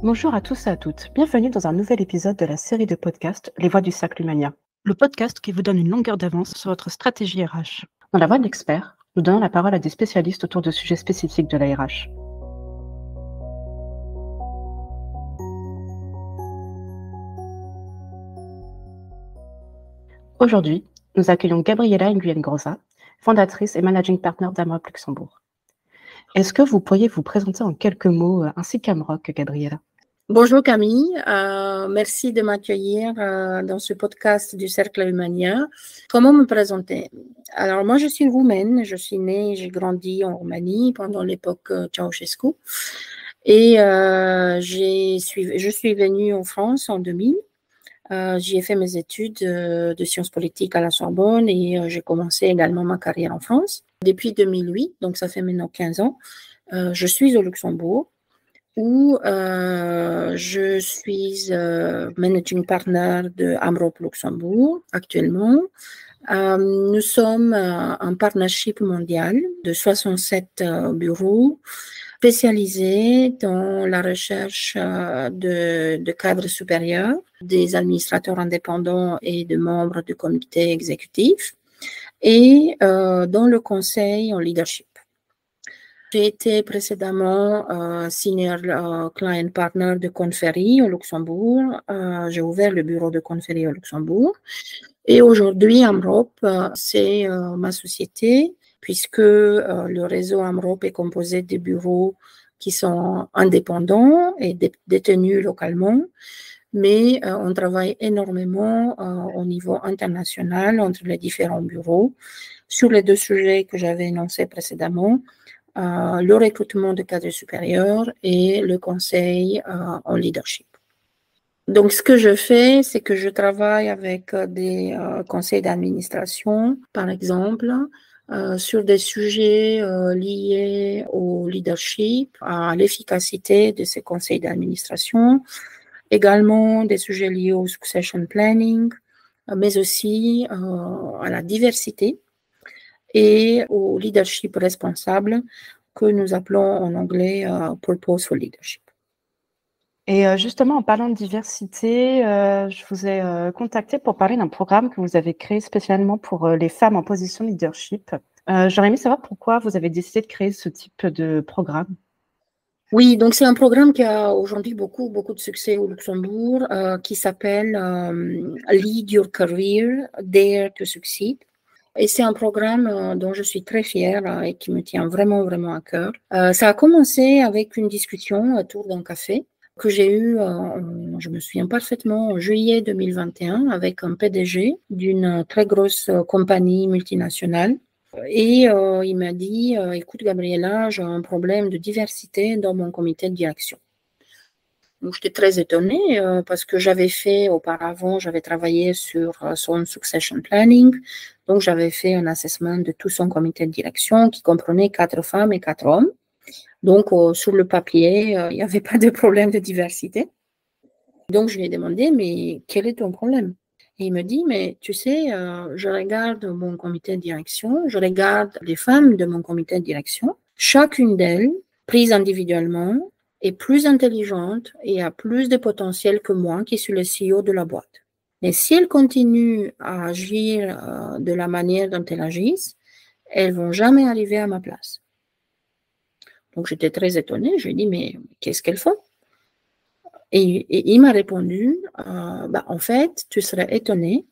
Bonjour à tous et à toutes. Bienvenue dans un nouvel épisode de la série de podcasts Les Voix du Cercle Humania. Le podcast qui vous donne une longueur d'avance sur votre stratégie RH. Dans la voix de l'expert, nous donnons la parole à des spécialistes autour de sujets spécifiques de la RH. Aujourd'hui, nous accueillons Gabriela Nguyen-Groza, fondatrice et managing partner d'Amrop Luxembourg. Est-ce que vous pourriez vous présenter en quelques mots ainsi qu'Amrop, Gabriela? Bonjour Camille, merci de m'accueillir dans ce podcast du Cercle Humania. Comment me présenter? Alors moi je suis roumaine, je suis née, j'ai grandi en Roumanie pendant l'époque Ceausescu et je suis venue en France en 2000. J'y ai fait mes études de sciences politiques à la Sorbonne et j'ai commencé également ma carrière en France. Depuis 2008, donc ça fait maintenant 15 ans, je suis au Luxembourg, où je suis managing partner de Amrop Luxembourg actuellement. Nous sommes un partnership mondial de 67 bureaux spécialisés dans la recherche de cadres supérieurs, des administrateurs indépendants et de membres du comité exécutif, et dans le conseil en leadership. J'ai été précédemment senior client partner de Conferry au Luxembourg. J'ai ouvert le bureau de Conferry au Luxembourg. Et aujourd'hui, Amrop, c'est ma société, puisque le réseau Amrop est composé de bureaux qui sont indépendants et détenus localement. Mais on travaille énormément au niveau international entre les différents bureaux sur les deux sujets que j'avais énoncés précédemment. Le recrutement de cadres supérieurs et le conseil en leadership. Donc, ce que je fais, c'est que je travaille avec des conseils d'administration, par exemple, sur des sujets liés au leadership, à l'efficacité de ces conseils d'administration, également des sujets liés au succession planning, mais aussi à la diversité et au leadership responsable que nous appelons en anglais Purposeful Leadership. Et justement, en parlant de diversité, je vous ai contacté pour parler d'un programme que vous avez créé spécialement pour les femmes en position de leadership. J'aurais aimé savoir pourquoi vous avez décidé de créer ce type de programme. Oui, donc c'est un programme qui a aujourd'hui beaucoup de succès au Luxembourg, qui s'appelle Lead Your Career, Dare to Succeed. Et c'est un programme dont je suis très fière et qui me tient vraiment à cœur. Ça a commencé avec une discussion autour d'un café que j'ai eu, je me souviens parfaitement, en juillet 2021 avec un PDG d'une très grosse compagnie multinationale. Et il m'a dit, écoute Gabriela, j'ai un problème de diversité dans mon comité de direction. Donc, j'étais très étonnée parce que j'avais travaillé sur son succession planning. Donc, j'avais fait un assessment de tout son comité de direction qui comprenait 4 femmes et 4 hommes. Donc, sur le papier, il n'y avait pas de problème de diversité. Donc, je lui ai demandé, mais quel est ton problème? Et il me dit, mais tu sais, je regarde mon comité de direction, je regarde les femmes de mon comité de direction, chacune d'elles, prise individuellement, est plus intelligente et a plus de potentiel que moi qui suis le CEO de la boîte. Mais si elles continuent à agir de la manière dont elles agissent, elles vont jamais arriver à ma place. Donc j'étais très étonnée, je lui ai dit, mais qu'est-ce qu'elles font? Et il m'a répondu, en fait, tu serais étonné,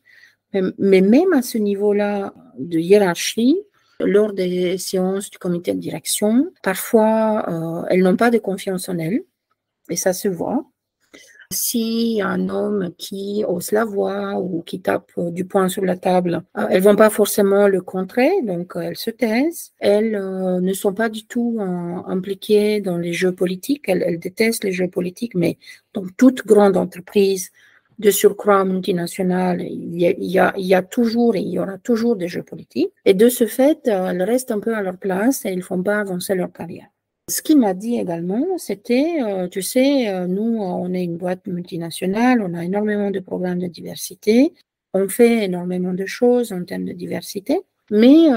mais même à ce niveau-là de hiérarchie, lors des séances du comité de direction, parfois, elles n'ont pas de confiance en elles, et ça se voit. Si un homme qui hausse la voix ou qui tape du poing sur la table, elles vont pas forcément le contrer, donc elles se taisent. Elles ne sont pas du tout impliquées dans les jeux politiques. Elles détestent les jeux politiques, mais dans toute grande entreprise de surcroît multinationale, il y a toujours et il y aura toujours des jeux politiques. Et de ce fait, elles restent un peu à leur place et ils font pas avancer leur carrière. Ce qu'il m'a dit également, c'était, tu sais, nous, on est une boîte multinationale, on a énormément de programmes de diversité, on fait énormément de choses en termes de diversité, mais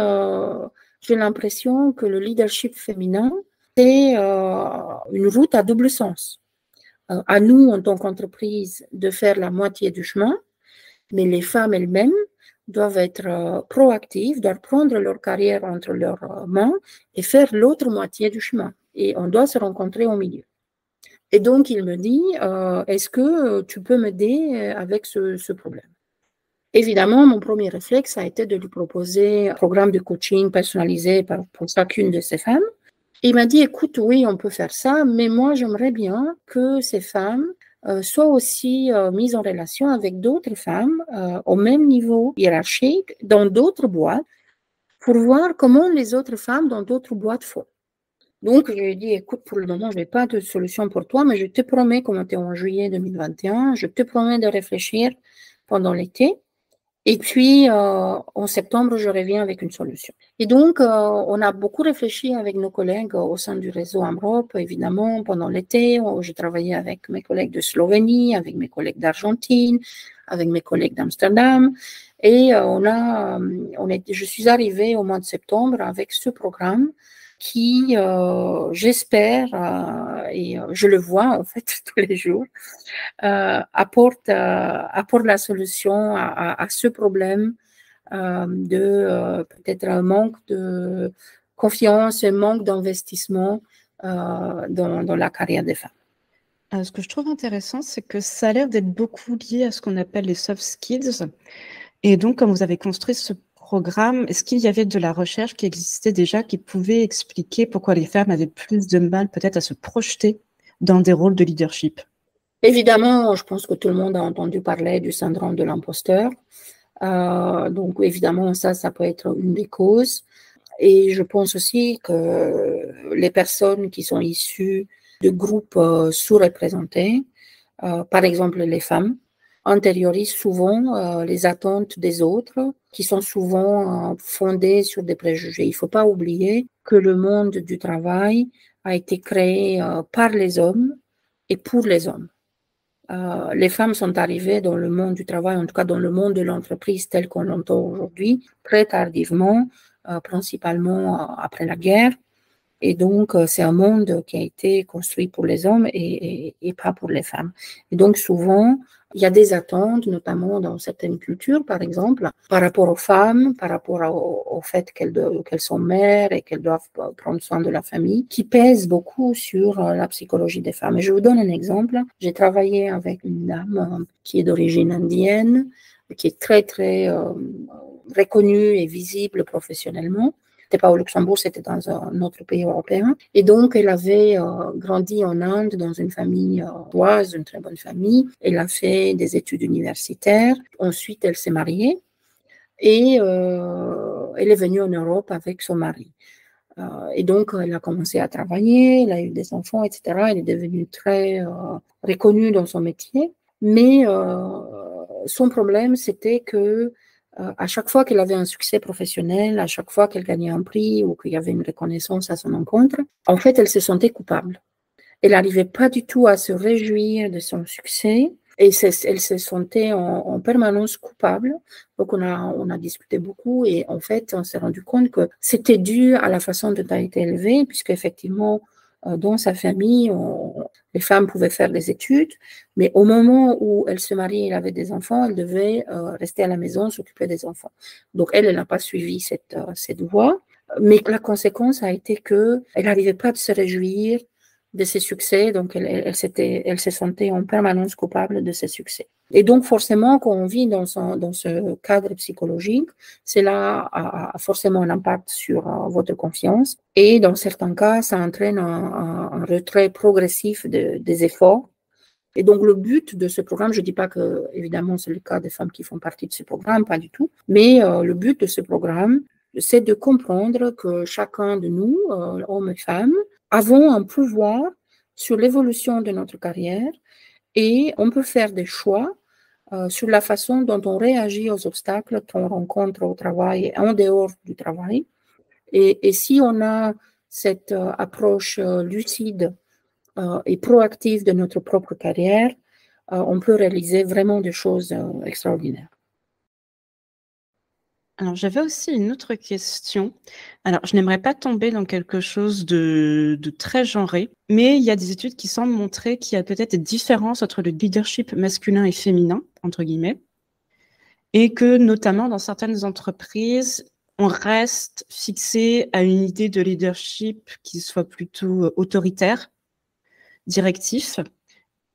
j'ai l'impression que le leadership féminin, c'est une route à double sens. à nous, en tant qu'entreprise, de faire la moitié du chemin, mais les femmes elles-mêmes doivent être proactives, doivent prendre leur carrière entre leurs mains et faire l'autre moitié du chemin. Et on doit se rencontrer au milieu. Et donc, il me dit, est-ce que tu peux m'aider avec ce problème? Évidemment, mon premier réflexe a été de lui proposer un programme de coaching personnalisé pour chacune de ces femmes. Il m'a dit, écoute, oui, on peut faire ça, mais moi, j'aimerais bien que ces femmes soient aussi mises en relation avec d'autres femmes au même niveau hiérarchique dans d'autres boîtes pour voir comment les autres femmes dans d'autres boîtes font. Donc, je lui ai dit, écoute, pour le moment, je n'ai pas de solution pour toi, mais je te promets, comme on était en juillet 2021, je te promets de réfléchir pendant l'été. Et puis, en septembre, je reviens avec une solution. Et donc, on a beaucoup réfléchi avec nos collègues au sein du réseau AMROP, évidemment, pendant l'été. Je travaillais avec mes collègues de Slovénie, avec mes collègues d'Argentine, avec mes collègues d'Amsterdam. Et je suis arrivée au mois de septembre avec ce programme qui, j'espère, et je le vois en fait tous les jours, apporte la solution à ce problème de peut-être un manque de confiance, un manque d'investissement dans la carrière des femmes. Ce que je trouve intéressant, c'est que ça a l'air d'être beaucoup lié à ce qu'on appelle les soft skills. Et donc, comme vous avez construit ce programme, est-ce qu'il y avait de la recherche qui existait déjà qui pouvait expliquer pourquoi les femmes avaient plus de mal peut-être à se projeter dans des rôles de leadership? Évidemment, je pense que tout le monde a entendu parler du syndrome de l'imposteur. Donc, évidemment, ça peut être une des causes. Et je pense aussi que les personnes qui sont issues de groupes sous-représentés, par exemple les femmes, intériorisent souvent les attentes des autres, qui sont souvent fondées sur des préjugés. Il ne faut pas oublier que le monde du travail a été créé par les hommes et pour les hommes. Les femmes sont arrivées dans le monde du travail, en tout cas dans le monde de l'entreprise tel qu'on l'entend aujourd'hui, très tardivement, principalement après la guerre. Et donc, c'est un monde qui a été construit pour les hommes et pas pour les femmes. Et donc, souvent, il y a des attentes, notamment dans certaines cultures, par exemple, par rapport aux femmes, par rapport au fait qu'elles sont mères et qu'elles doivent prendre soin de la famille, qui pèsent beaucoup sur la psychologie des femmes. Et je vous donne un exemple. J'ai travaillé avec une dame qui est d'origine indienne, qui est très, très reconnue et visible professionnellement. C'était pas au Luxembourg, c'était dans un autre pays européen. Et donc, elle avait grandi en Inde dans une famille boise, une très bonne famille. Elle a fait des études universitaires. Ensuite, elle s'est mariée et elle est venue en Europe avec son mari. Et donc, elle a commencé à travailler, elle a eu des enfants, etc. Elle est devenue très reconnue dans son métier. Mais son problème, c'était que à chaque fois qu'elle avait un succès professionnel, à chaque fois qu'elle gagnait un prix ou qu'il y avait une reconnaissance à son encontre, en fait, elle se sentait coupable. Elle n'arrivait pas du tout à se réjouir de son succès et elle se sentait en permanence coupable. Donc, on a discuté beaucoup et en fait, on s'est rendu compte que c'était dû à la façon dont elle a été élevée, puisqu'effectivement, dans sa famille, les femmes pouvaient faire des études, mais au moment où elle se mariait, elle avait des enfants, elle devait rester à la maison, s'occuper des enfants. Donc, elle n'a pas suivi cette voie, mais la conséquence a été qu'elle n'arrivait pas à se réjouir de ses succès, donc elle se sentait en permanence coupable de ses succès. Et donc, forcément, quand on vit dans ce cadre psychologique, cela a forcément un impact sur votre confiance. Et dans certains cas, ça entraîne un retrait progressif des efforts. Et donc, le but de ce programme, je ne dis pas que, évidemment, c'est le cas des femmes qui font partie de ce programme, pas du tout, mais le but de ce programme, c'est de comprendre que chacun de nous, hommes et femmes, avons un pouvoir sur l'évolution de notre carrière et on peut faire des choix sur la façon dont on réagit aux obstacles qu'on rencontre au travail et en dehors du travail. Et si on a cette approche lucide et proactive de notre propre carrière, on peut réaliser vraiment des choses extraordinaires. Alors, j'avais aussi une autre question. Alors, je n'aimerais pas tomber dans quelque chose de très genré, mais il y a des études qui semblent montrer qu'il y a peut-être des différences entre le leadership masculin et féminin, entre guillemets, et que notamment dans certaines entreprises, on reste fixé à une idée de leadership qui soit plutôt autoritaire, directif,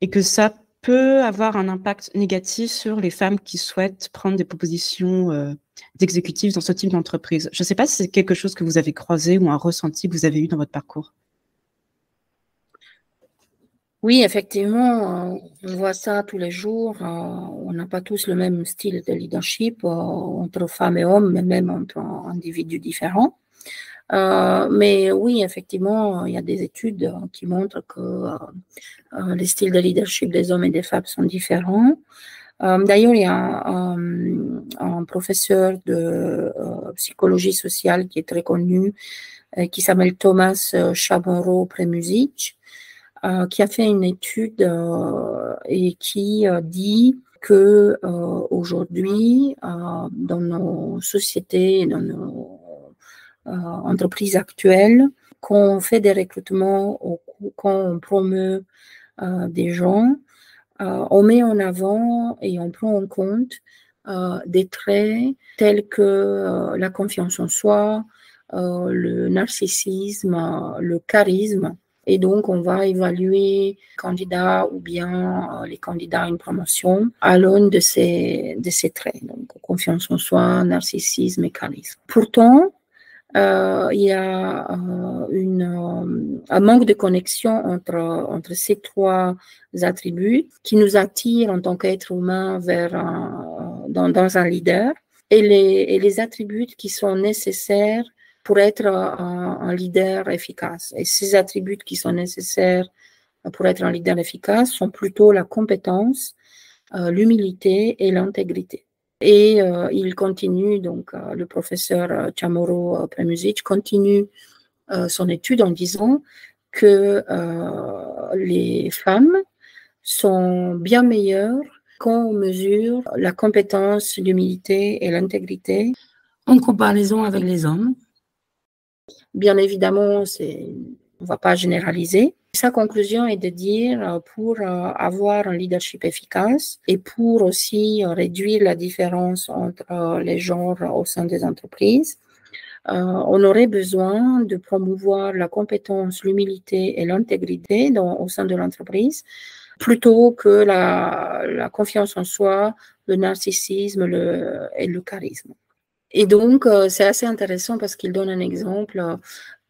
et que ça peut avoir un impact négatif sur les femmes qui souhaitent prendre des propositions d'exécutifs dans ce type d'entreprise. Je ne sais pas si c'est quelque chose que vous avez croisé ou un ressenti que vous avez eu dans votre parcours. Oui, effectivement, on voit ça tous les jours. On n'a pas tous le même style de leadership entre femmes et hommes, mais même entre individus différents. Mais oui, effectivement, il y a des études qui montrent que les styles de leadership des hommes et des femmes sont différents. D'ailleurs, il y a un professeur de psychologie sociale qui est très connu, qui s'appelle Thomas Chamorro-Premuzic, qui a fait une étude et qui dit que aujourd'hui, dans nos sociétés, dans nos entreprises actuelles, quand on fait des recrutements, quand on promeut des gens, on met en avant et on prend en compte des traits tels que la confiance en soi, le narcissisme, le charisme. Et donc, on va évaluer les candidats ou bien les candidats à une promotion à l'aune de ces traits. Donc, confiance en soi, narcissisme et charisme. Pourtant, il y a un manque de connexion entre ces trois attributs qui nous attirent en tant qu'être humain dans un leader et les attributs qui sont nécessaires pour être un leader efficace. Et ces attributs qui sont nécessaires pour être un leader efficace sont plutôt la compétence, l'humilité et l'intégrité. Et il continue, donc le professeur Chamorro-Premuzic continue son étude en disant que les femmes sont bien meilleures quand on mesure la compétence, l'humilité et l'intégrité en comparaison avec les hommes. Bien évidemment, on ne va pas généraliser. Sa conclusion est de dire, pour avoir un leadership efficace et pour aussi réduire la différence entre les genres au sein des entreprises, on aurait besoin de promouvoir la compétence, l'humilité et l'intégrité au sein de l'entreprise, plutôt que la confiance en soi, le narcissisme et le charisme. Et donc, c'est assez intéressant parce qu'il donne un exemple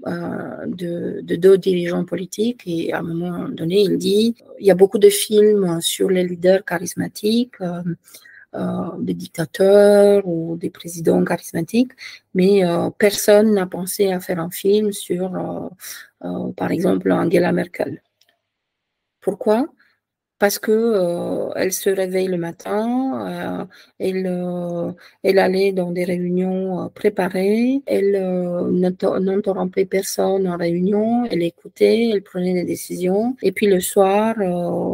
de deux dirigeants politiques et à un moment donné, il dit il y a beaucoup de films sur les leaders charismatiques, des dictateurs ou des présidents charismatiques, mais personne n'a pensé à faire un film sur, par exemple, Angela Merkel. Pourquoi ? Parce que elle se réveille le matin, elle allait dans des réunions préparées, elle n'interrompait personne en réunion, elle écoutait, elle prenait des décisions, et puis le soir,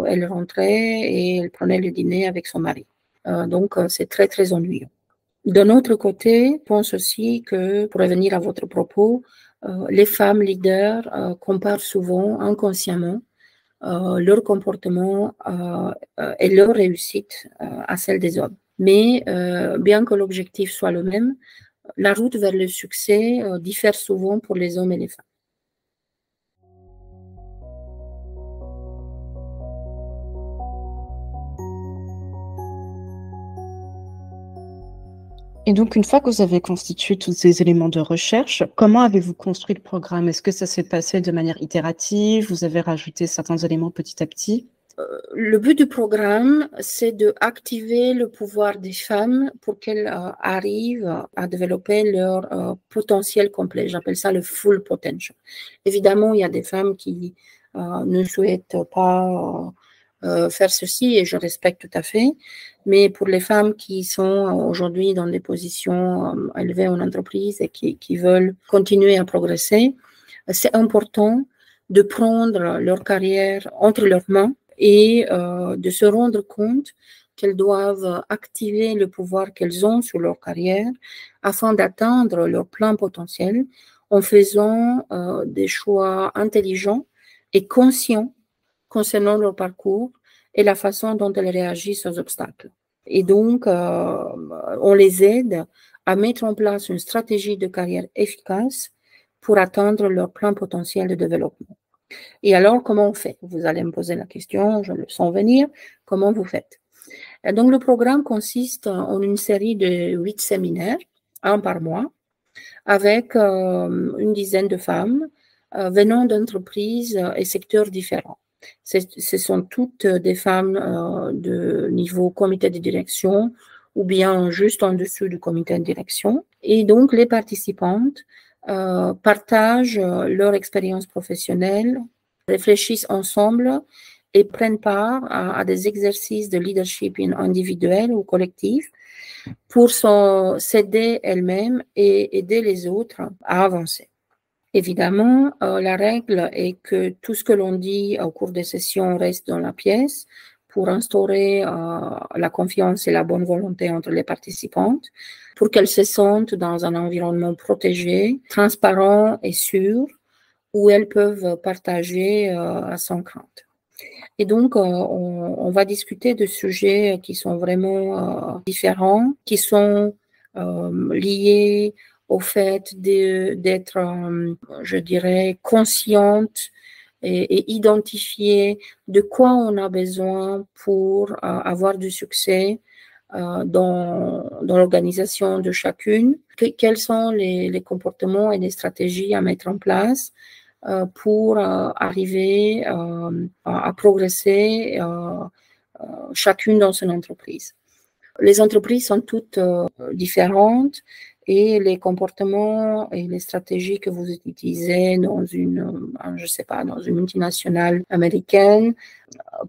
elle rentrait et elle prenait le dîner avec son mari. Donc, c'est très, très ennuyant. D'un autre côté, je pense aussi que, pour revenir à votre propos, les femmes leaders comparent souvent inconsciemment leur comportement et leur réussite à celle des hommes. Mais bien que l'objectif soit le même, la route vers le succès diffère souvent pour les hommes et les femmes. Et donc, une fois que vous avez constitué tous ces éléments de recherche, comment avez-vous construit le programme? Est-ce que ça s'est passé de manière itérative? Vous avez rajouté certains éléments petit à petit? Le but du programme, c'est d'activer le pouvoir des femmes pour qu'elles arrivent à développer leur potentiel complet. J'appelle ça le full potential. Évidemment, il y a des femmes qui ne souhaitent pas faire ceci et je respecte tout à fait. Mais pour les femmes qui sont aujourd'hui dans des positions élevées en entreprise et qui veulent continuer à progresser, c'est important de prendre leur carrière entre leurs mains et de se rendre compte qu'elles doivent activer le pouvoir qu'elles ont sur leur carrière afin d'atteindre leur plein potentiel en faisant des choix intelligents et conscients concernant leur parcours et la façon dont elles réagissent aux obstacles. Et donc, on les aide à mettre en place une stratégie de carrière efficace pour atteindre leur plein potentiel de développement. Et alors, comment on fait? Vous allez me poser la question, je le sens venir, comment vous faites? Et donc, le programme consiste en une série de 8 séminaires, un par mois, avec une dizaine de femmes venant d'entreprises et secteurs différents. Ce sont toutes des femmes de niveau comité de direction ou bien juste en dessous du comité de direction. Et donc, les participantes partagent leur expérience professionnelle, réfléchissent ensemble et prennent part à des exercices de leadership individuel ou collectif pour s'aider elles-mêmes et aider les autres à avancer. Évidemment, la règle est que tout ce que l'on dit au cours des sessions reste dans la pièce pour instaurer la confiance et la bonne volonté entre les participantes, pour qu'elles se sentent dans un environnement protégé, transparent et sûr, où elles peuvent partager sans crainte. Et donc, on va discuter de sujets qui sont vraiment différents, qui sont liés au fait d'être, je dirais, consciente et identifier de quoi on a besoin pour avoir du succès dans l'organisation de chacune, quels sont les comportements et les stratégies à mettre en place pour arriver à progresser chacune dans son entreprise. Les entreprises sont toutes différentes et les comportements et les stratégies que vous utilisez dans je sais pas, dans une multinationale américaine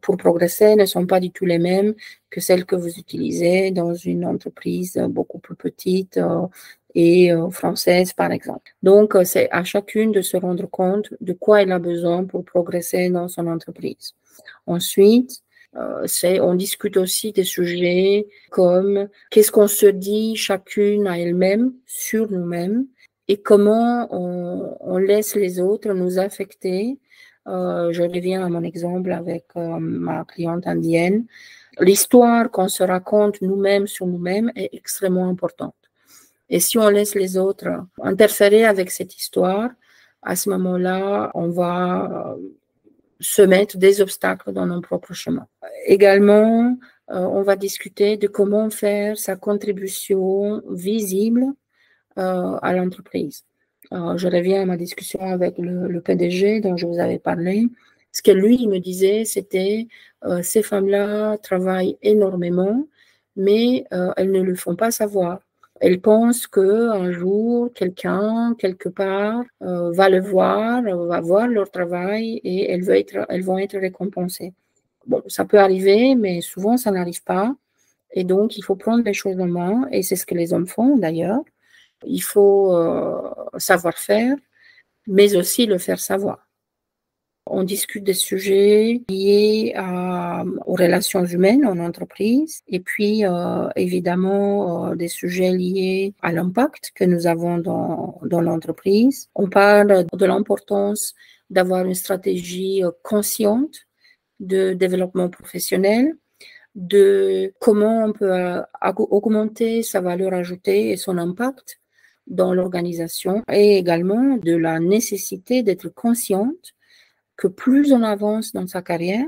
pour progresser ne sont pas du tout les mêmes que celles que vous utilisez dans une entreprise beaucoup plus petite et française, par exemple. Donc, c'est à chacune de se rendre compte de quoi elle a besoin pour progresser dans son entreprise. Ensuite, on discute aussi des sujets comme qu'est-ce qu'on se dit chacune à elle-même sur nous-mêmes et comment on laisse les autres nous affecter. Je reviens à mon exemple avec ma cliente indienne. L'histoire qu'on se raconte nous-mêmes sur nous-mêmes est extrêmement importante. Et si on laisse les autres interférer avec cette histoire, à ce moment-là, on va se mettre des obstacles dans nos propres chemins. Également, on va discuter de comment faire sa contribution visible à l'entreprise. Je reviens à ma discussion avec le PDG dont je vous avais parlé. Ce que lui, il me disait, c'était ces femmes-là travaillent énormément, mais elles ne le font pas savoir. Elles pensent qu'un jour, quelqu'un, quelque part, va le voir, va voir leur travail et elles vont être récompensées. Bon, ça peut arriver, mais souvent, ça n'arrive pas. Et donc, il faut prendre les choses en main, et c'est ce que les hommes font d'ailleurs. Il faut savoir faire, mais aussi le faire savoir. On discute des sujets liés aux relations humaines en entreprise et puis évidemment des sujets liés à l'impact que nous avons dans l'entreprise. On parle de l'importance d'avoir une stratégie consciente de développement professionnel, de comment on peut augmenter sa valeur ajoutée et son impact dans l'organisation et également de la nécessité d'être consciente que plus on avance dans sa carrière,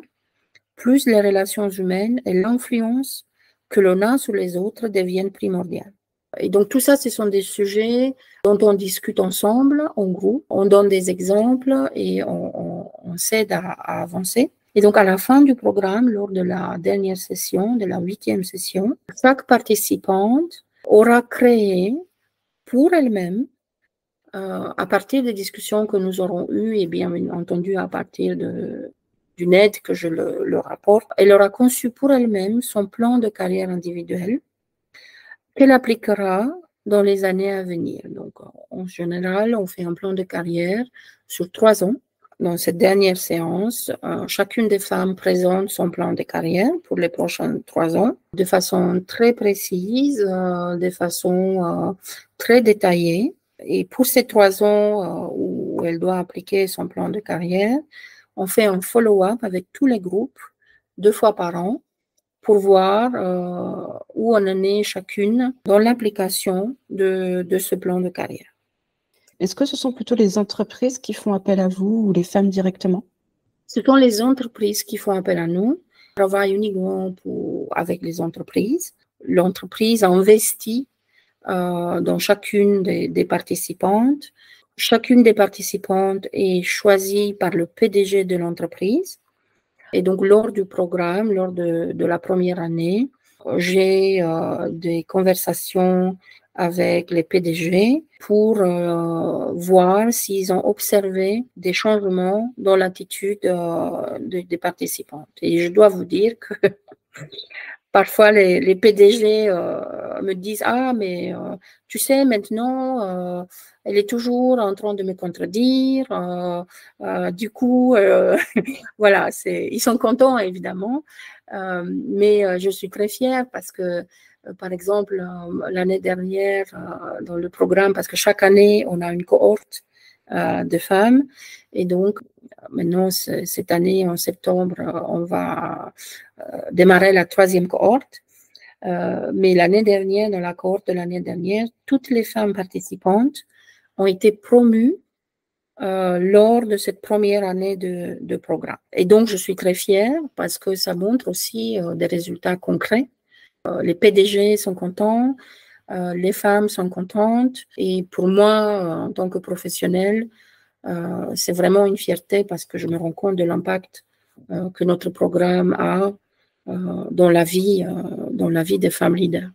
plus les relations humaines et l'influence que l'on a sur les autres deviennent primordiales. Et donc tout ça, ce sont des sujets dont on discute ensemble, en groupe, on donne des exemples et on s'aide à avancer. Et donc à la fin du programme, lors de la dernière session, de la 8e session, chaque participante aura créé pour elle-même, à partir des discussions que nous aurons eues et bien entendu à partir d'une aide que je leur apporte, elle aura conçu pour elle-même son plan de carrière individuelle qu'elle appliquera dans les années à venir. Donc, en général, on fait un plan de carrière sur 3 ans. dans cette dernière séance, chacune des femmes présente son plan de carrière pour les prochains 3 ans de façon très précise, de façon très détaillée. Et pour ces 3 ans où elle doit appliquer son plan de carrière, on fait un follow-up avec tous les groupes 2 fois par an pour voir où on en est chacune dans l'application de ce plan de carrière. Est-ce que ce sont plutôt les entreprises qui font appel à vous ou les femmes directement? Ce sont les entreprises qui font appel à nous. On travaille uniquement avec les entreprises. L'entreprise investit dans chacune des participantes. Chacune des participantes est choisie par le PDG de l'entreprise. Et donc, lors du programme, lors de la première année, j'ai des conversations avec les PDG pour voir s'ils ont observé des changements dans l'attitude des participantes. Et je dois vous dire que parfois les PDG me disent « Ah, mais tu sais, maintenant, elle est toujours en train de me contredire. Du coup, voilà, ils sont contents, évidemment. Mais je suis très fière parce que par exemple, l'année dernière, dans le programme, parce que chaque année, on a une cohorte de femmes. Et donc, maintenant, cette année, en septembre, on va démarrer la 3e cohorte. Mais l'année dernière, dans la cohorte de l'année dernière, toutes les femmes participantes ont été promues lors de cette première année de programme. Et donc, je suis très fière parce que ça montre aussi des résultats concrets. Les PDG sont contents, les femmes sont contentes. Et pour moi, en tant que professionnelle, c'est vraiment une fierté parce que je me rends compte de l'impact que notre programme a dans la vie des femmes leaders.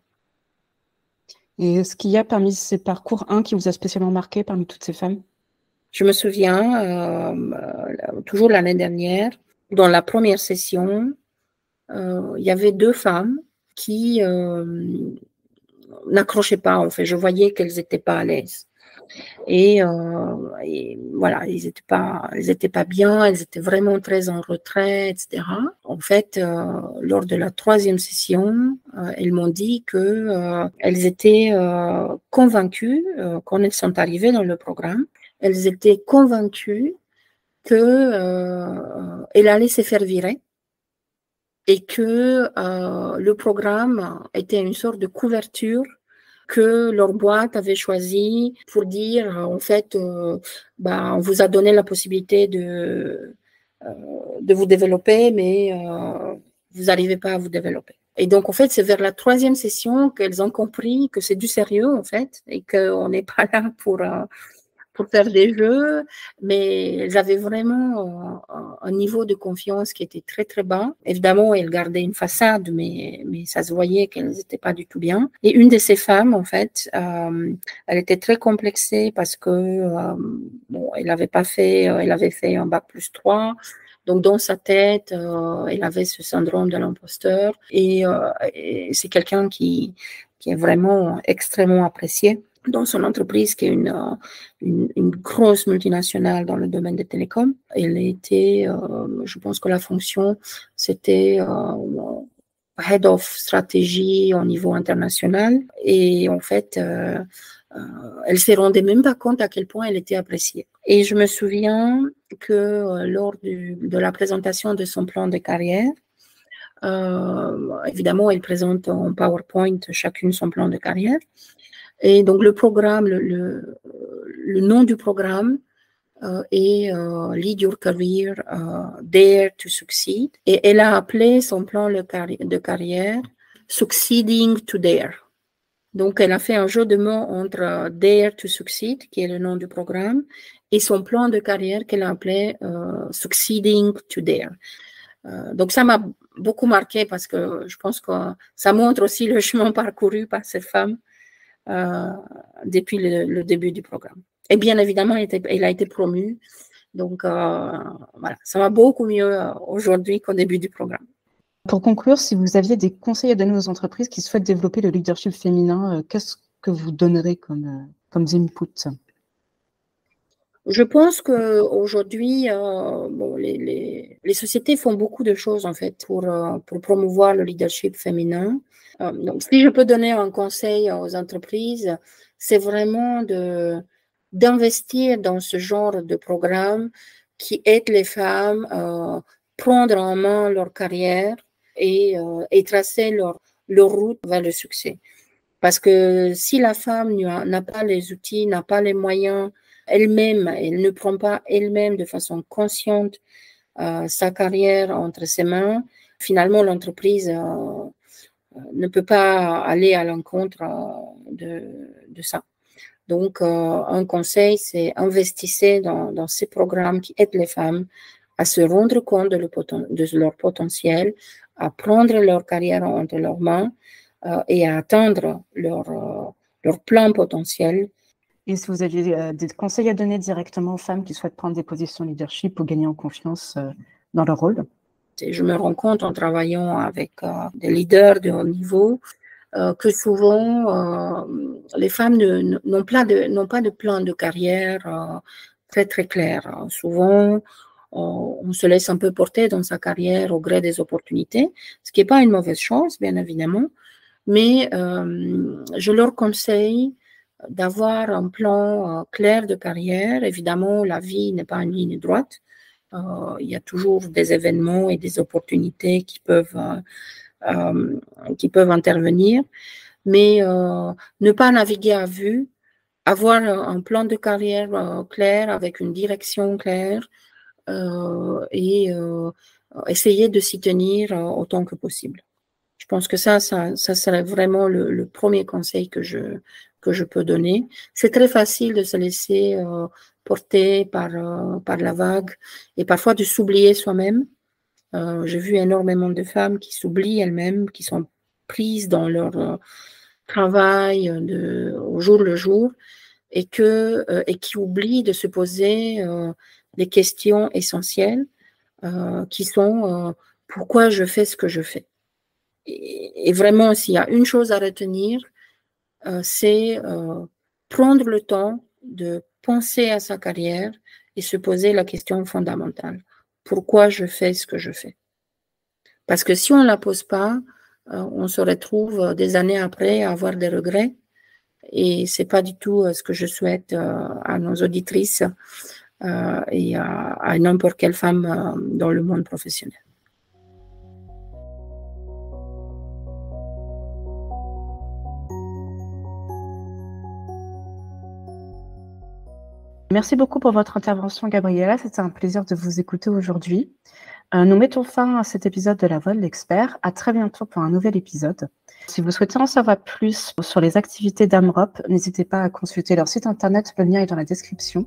Et est-ce qu'il y a parmi ces parcours un qui vous a spécialement marqué parmi toutes ces femmes? Je me souviens, toujours l'année dernière, dans la première session, il y avait 2 femmes qui n'accrochaient pas, en fait. Je voyais qu'elles n'étaient pas à l'aise. Et voilà, elles étaient pas bien, elles étaient vraiment très en retrait, etc. En fait, lors de la 3e session, elles m'ont dit que elles étaient convaincues, quand elles sont arrivées dans le programme, elles étaient convaincues qu'elle allait se faire virer et que le programme était une sorte de couverture que leur boîte avait choisi pour dire, en fait, on vous a donné la possibilité de vous développer, mais vous n'arrivez pas à vous développer. Et donc, en fait, c'est vers la 3e session qu'elles ont compris que c'est du sérieux, en fait, et qu'on n'est pas là pour faire des jeux, mais elles avaient vraiment un niveau de confiance qui était très, très bas. Évidemment, elles gardaient une façade, mais ça se voyait qu'elles n'étaient pas du tout bien. Et une de ces femmes, en fait, elle était très complexée parce que, elle avait fait un bac+3. Donc, dans sa tête, elle avait ce syndrome de l'imposteur. Et c'est quelqu'un qui est vraiment extrêmement apprécié dans son entreprise, qui est une grosse multinationale dans le domaine des télécoms. Elle était, je pense que la fonction, c'était Head of Strategy au niveau international. Et en fait, elle ne se rendait même pas compte à quel point elle était appréciée. Et je me souviens que lors de la présentation de son plan de carrière, évidemment, elle présente en PowerPoint chacune son plan de carrière. Et donc, le programme, le nom du programme est Lead Your Career, Dare to Succeed. Et elle a appelé son plan de carrière Succeeding to Dare. Donc, elle a fait un jeu de mots entre Dare to Succeed, qui est le nom du programme, et son plan de carrière qu'elle a appelé Succeeding to Dare. Donc, ça m'a beaucoup marqué parce que je pense que ça montre aussi le chemin parcouru par cette femme depuis le début du programme. Et bien évidemment, elle a été promue. Donc, voilà, ça va beaucoup mieux aujourd'hui qu'au début du programme. Pour conclure, si vous aviez des conseils à donner aux entreprises qui souhaitent développer le leadership féminin, qu'est-ce que vous donnerez comme input? Je pense qu'aujourd'hui, bon, les sociétés font beaucoup de choses en fait pour promouvoir le leadership féminin. Donc, si je peux donner un conseil aux entreprises, c'est vraiment d'investir dans ce genre de programme qui aide les femmes à prendre en main leur carrière et tracer leur route vers le succès. Parce que si la femme n'a pas les outils, n'a pas les moyens elle-même, elle ne prend pas elle-même de façon consciente sa carrière entre ses mains, finalement l'entreprise ne peut pas aller à l'encontre de ça. Donc, un conseil, c'est investissez dans ces programmes qui aident les femmes à se rendre compte de leur potentiel, à prendre leur carrière entre leurs mains et à atteindre leur plein potentiel. Et si vous aviez des conseils à donner directement aux femmes qui souhaitent prendre des positions leadership ou gagner en confiance dans leur rôle? Je me rends compte en travaillant avec des leaders de haut niveau que souvent les femmes n'ont pas de plan de carrière très très clair. Souvent, on se laisse un peu porter dans sa carrière au gré des opportunités, ce qui n'est pas une mauvaise chose, bien évidemment, mais je leur conseille d'avoir un plan clair de carrière. Évidemment, la vie n'est pas une ligne droite. Il y a toujours des événements et des opportunités qui peuvent intervenir, mais ne pas naviguer à vue, avoir un plan de carrière clair avec une direction claire et essayer de s'y tenir autant que possible. Je pense que ça serait vraiment le premier conseil que je peux donner. C'est très facile de se laisser porter par la vague et parfois de s'oublier soi-même. J'ai vu énormément de femmes qui s'oublient elles-mêmes, qui sont prises dans leur travail au jour le jour et qui oublient de se poser des questions essentielles qui sont pourquoi je fais ce que je fais. Et vraiment, s'il y a une chose à retenir, c'est prendre le temps de penser à sa carrière et se poser la question fondamentale. Pourquoi je fais ce que je fais? Parce que si on ne la pose pas, on se retrouve des années après à avoir des regrets. Et ce n'est pas du tout ce que je souhaite à nos auditrices et à n'importe quelle femme dans le monde professionnel. Merci beaucoup pour votre intervention, Gabriela. C'était un plaisir de vous écouter aujourd'hui. Nous mettons fin à cet épisode de La Voix de l'expert. À très bientôt pour un nouvel épisode. Si vous souhaitez en savoir plus sur les activités d'AMROP, n'hésitez pas à consulter leur site internet. Le lien est dans la description.